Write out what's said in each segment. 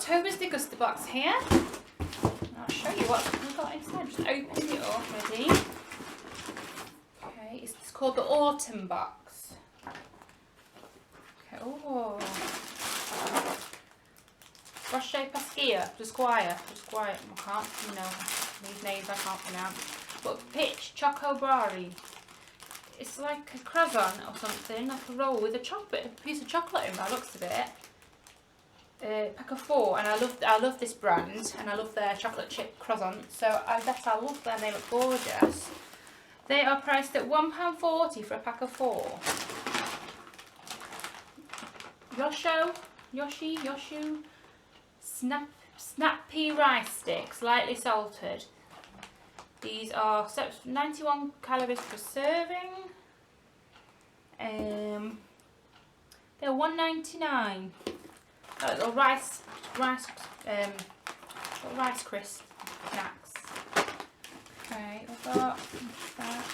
October's Degustabox here. I'll show you what we've got inside. Just opening it up ready. Okay, it's called the Autumn Box. Okay, oh. Roche Pasquia, Pasquia. I can't, you know, these names I can't pronounce. But Pitch Choco Brari. It's like a croissant or something, like a roll with a piece of chocolate in by the looks of it. Pack of 4, and I love this brand, and I love their chocolate chip croissant, so I love them. They look gorgeous. They are priced at £1.40 for a pack of 4. Yoshu Snap Pea Rice Sticks, lightly salted. These are 91 calories per serving. They're £1.99. Little rice crisp snacks. Okay, I've got that.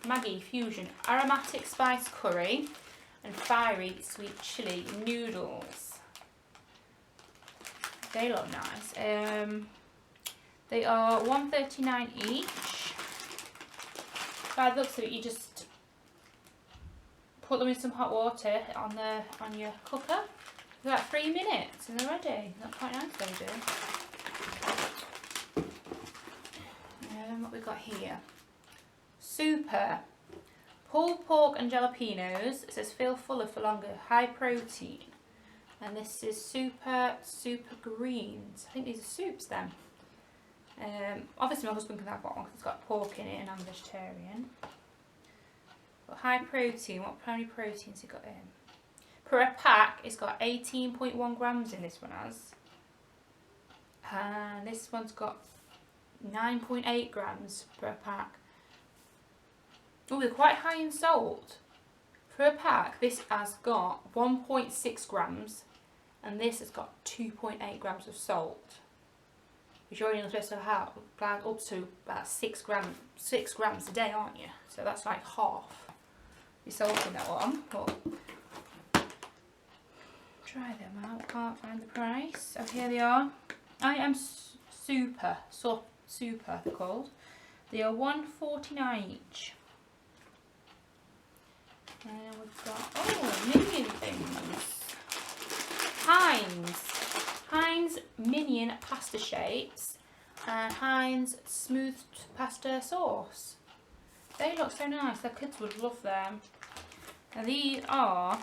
Maggi Fusion aromatic spice curry and fiery sweet chili noodles. They look nice. They are $1.39 each. By the looks of it, you just put them in some hot water on your cooker for about 3 minutes and they're ready. That's quite nice, they do. What we got here? Super pulled pork and jalapenos. It says feel fuller for longer, high protein. And this is super greens. I think these are soups then. Obviously my husband can have one because it's got pork in it and I'm vegetarian. But high protein, what primary proteins it got in? Per pack, it's got 18.1 grams in this one has. And this one's got 9.8 grams per pack. Oh, they're quite high in salt. For a pack, this has got 1.6 grams and this has got 2.8 grams of salt. Which you're only supposed to have up to about 6 grams a day, aren't you? So that's like half your salt in that one. But try them out, can't find the price. So here they are. I am super they're called. They are $1.49 each. And we've got, minion things. Heinz Minion Pasta Shapes and Heinz Smooth Pasta Sauce. They look so nice, the kids would love them. And these are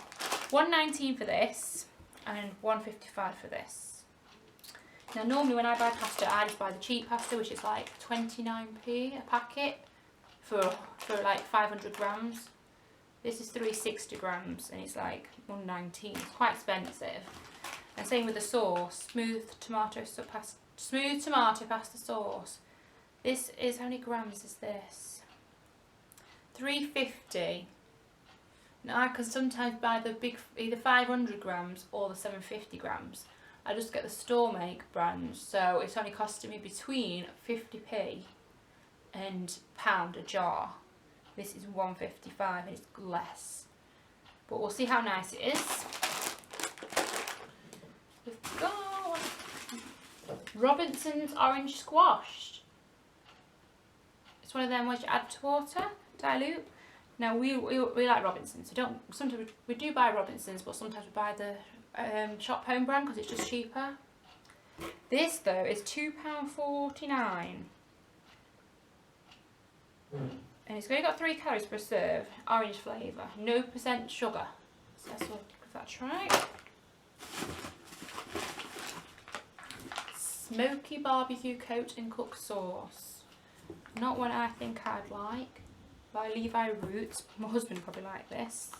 $1.19 for this and $1.55 for this. Now normally when I buy pasta, I just buy the cheap pasta, which is like 29p a packet for like 500 grams. This is 360 grams and it's like $1.19. It's quite expensive. And same with the sauce, smooth tomato pasta sauce. This is, how many grams is this? 350. Now I can sometimes buy the big, either 500 grams or the 750 grams. I just get the store make brand, so it's only costing me between 50p and £1 a jar. This is $1.55 and it's less. But we'll see how nice it is. We've got Robinson's Orange Squash. It's one of them where you add to water, dilute. Now we like Robinson's. Sometimes we do buy Robinson's, but sometimes we buy the shop home brand because it's just cheaper. This though is £2.49. And it's only got 3 calories per serve, orange flavour, no % sugar. So let's give that a try. Smoky barbecue coat and cook sauce. Not one I think I'd like. By Levi Roots. My husband probably liked this.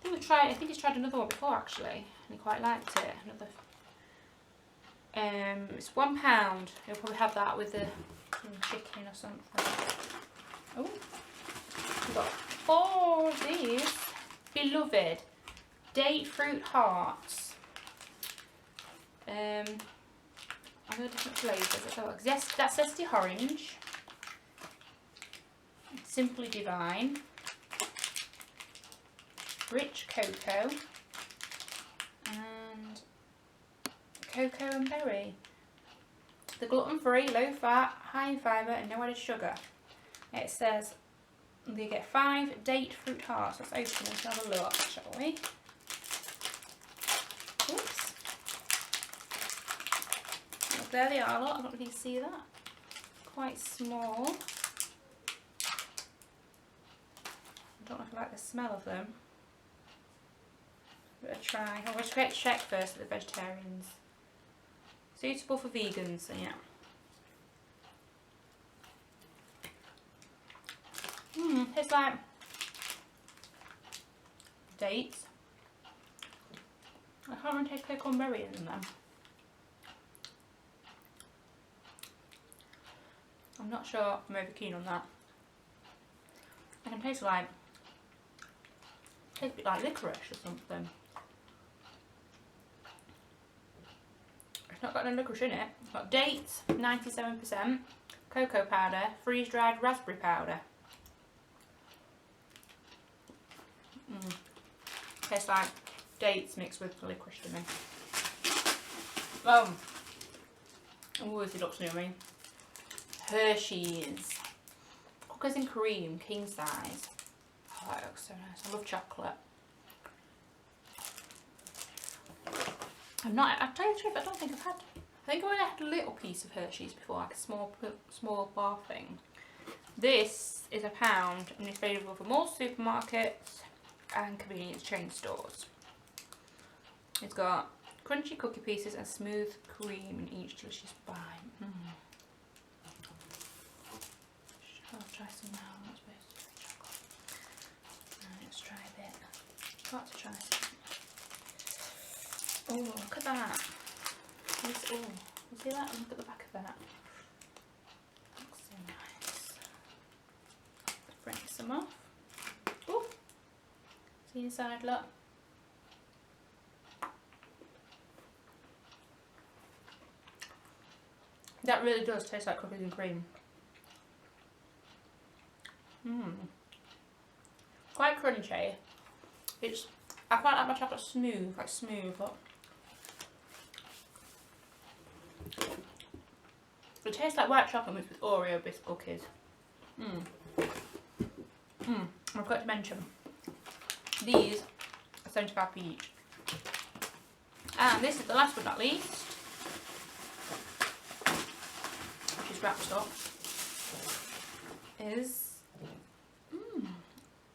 I think he's tried another one before actually, and he quite liked it. It's £1. He'll probably have that with the chicken or something. Oh, we've got 4 of these. Beloved Date Fruit Hearts. I've got different flavours. That's Zesty Orange. Simply Divine. rich cocoa and cocoa and berry. The gluten-free, low-fat, high in fibre and no added sugar. It says they get 5 date fruit hearts. Let's open it and have a look, shall we? Oops. Look, there they are. Look, I don't know if you can see that. Quite small. I don't know if I like the smell of them. Give it a try. I'll just check first that the vegetarians. Suitable for vegans, so yeah. Tastes like dates. I can't really taste cocoa and berry in them. I'm not sure I'm over keen on that. I can taste like, tastes a bit like licorice or something. It's not got no licorice in it. It's got dates, 97%, cocoa powder, freeze-dried raspberry powder. Tastes like dates mixed with licorice to me. Oh, this looks yummy. Hershey's cookies and cream, king size. Oh, that looks so nice. I love chocolate. I'll tell you the truth, I don't think I've had, I think I only had a little piece of Hershey's before, like a small bar thing. This is £1 and it's available for most supermarkets and convenience chain stores. It's got crunchy cookie pieces and smooth cream in each delicious bite. I'll try some now. I'm not supposed to do chocolate. Let's try a bit. Got to try some. Oh, look at that. Oh, you see that? Look at the back of that. Looks so nice. Let's break some off. Oh, see inside, look. That really does taste like cookies and cream. Quite crunchy. I quite like my chocolate smooth, like smooth. But it tastes like white chocolate mixed with Oreo biscuit cookies. I forgot to mention, these are 75p each. And this is the last but not least, which is wrapped up, is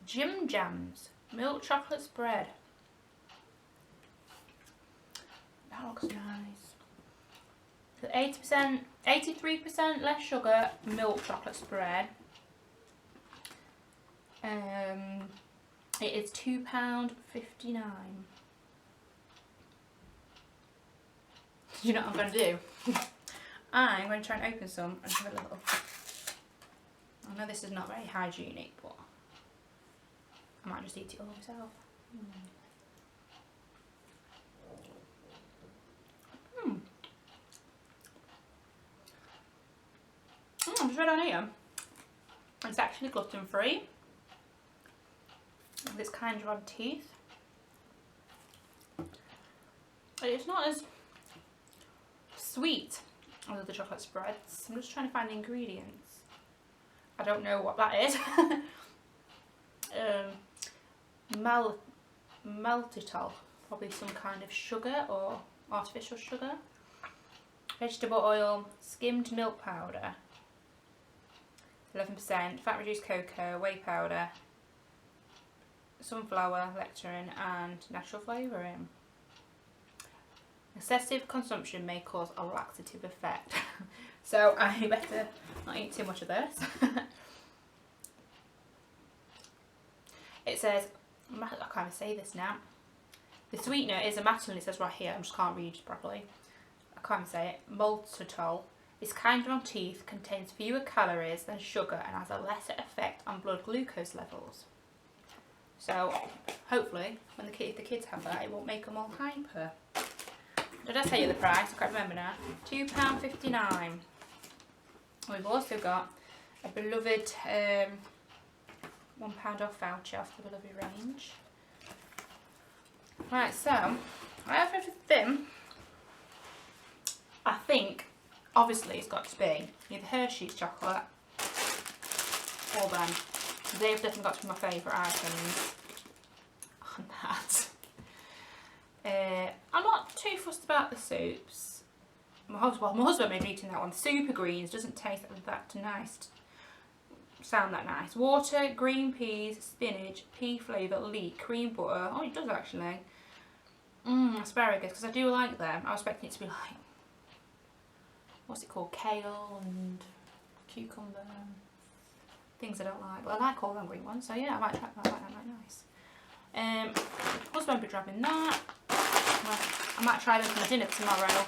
Jim Jams milk chocolate spread. That looks nice. So 80%, 83% less sugar milk chocolate spread. It is £2.59. You know what I'm going to do? I'm going to try and open some and have a little. I know this is not very hygienic, but I might just eat it all myself. I just read on here, it's actually gluten free. It's kind of on teeth. It's not as sweet as the chocolate spreads. I'm just trying to find the ingredients. I don't know what that is. Maltitol, probably some kind of sugar or artificial sugar. Vegetable oil, skimmed milk powder, 11%, fat reduced cocoa, whey powder, sunflower, lecithin and natural flavouring. Excessive consumption may cause a laxative effect. So I better not eat too much of this. It says, I can't even say this now. The sweetener is a maltitol, it says right here, I just can't read properly. I can't even say it. Maltitol is kinder on teeth, contains fewer calories than sugar and has a lesser effect on blood glucose levels. So hopefully, when the kids have that, it won't make them all hyper. Did I tell you the price? I can't remember now. £2.59. We've also got a beloved £1 off voucher off the beloved range. Right, so I have everything. I think, obviously, it's got to be either Hershey's chocolate or them. They've definitely got to be my favourite items on that. I'm not too fussed about the soups. My husband may be eating that one. Super Greens doesn't taste that nice. Sound that nice. Water, green peas, spinach, pea flavour, leek, cream butter. Oh, it does actually. Asparagus, because I do like them. I was expecting it to be like, what's it called? Kale and cucumber. Things I don't like, but I like all them green ones. So yeah, I might try that. I like that, nice. Husband will be grabbing that. Well, I might try them for dinner tomorrow.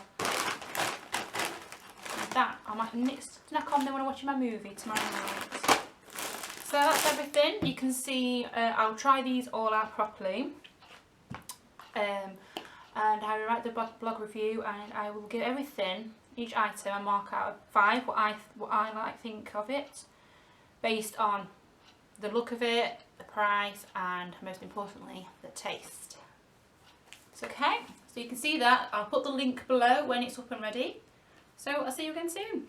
That I might snack on them when I'm watching my movie tomorrow night. So that's everything. You can see I'll try these all out properly, and I will write the blog review, and I will give everything, each item, a mark out of 5 what I think of it, based on the look of it, the price, and most importantly the taste. It's okay. So you can see that. I'll put the link below when it's up and ready. So I'll see you again soon.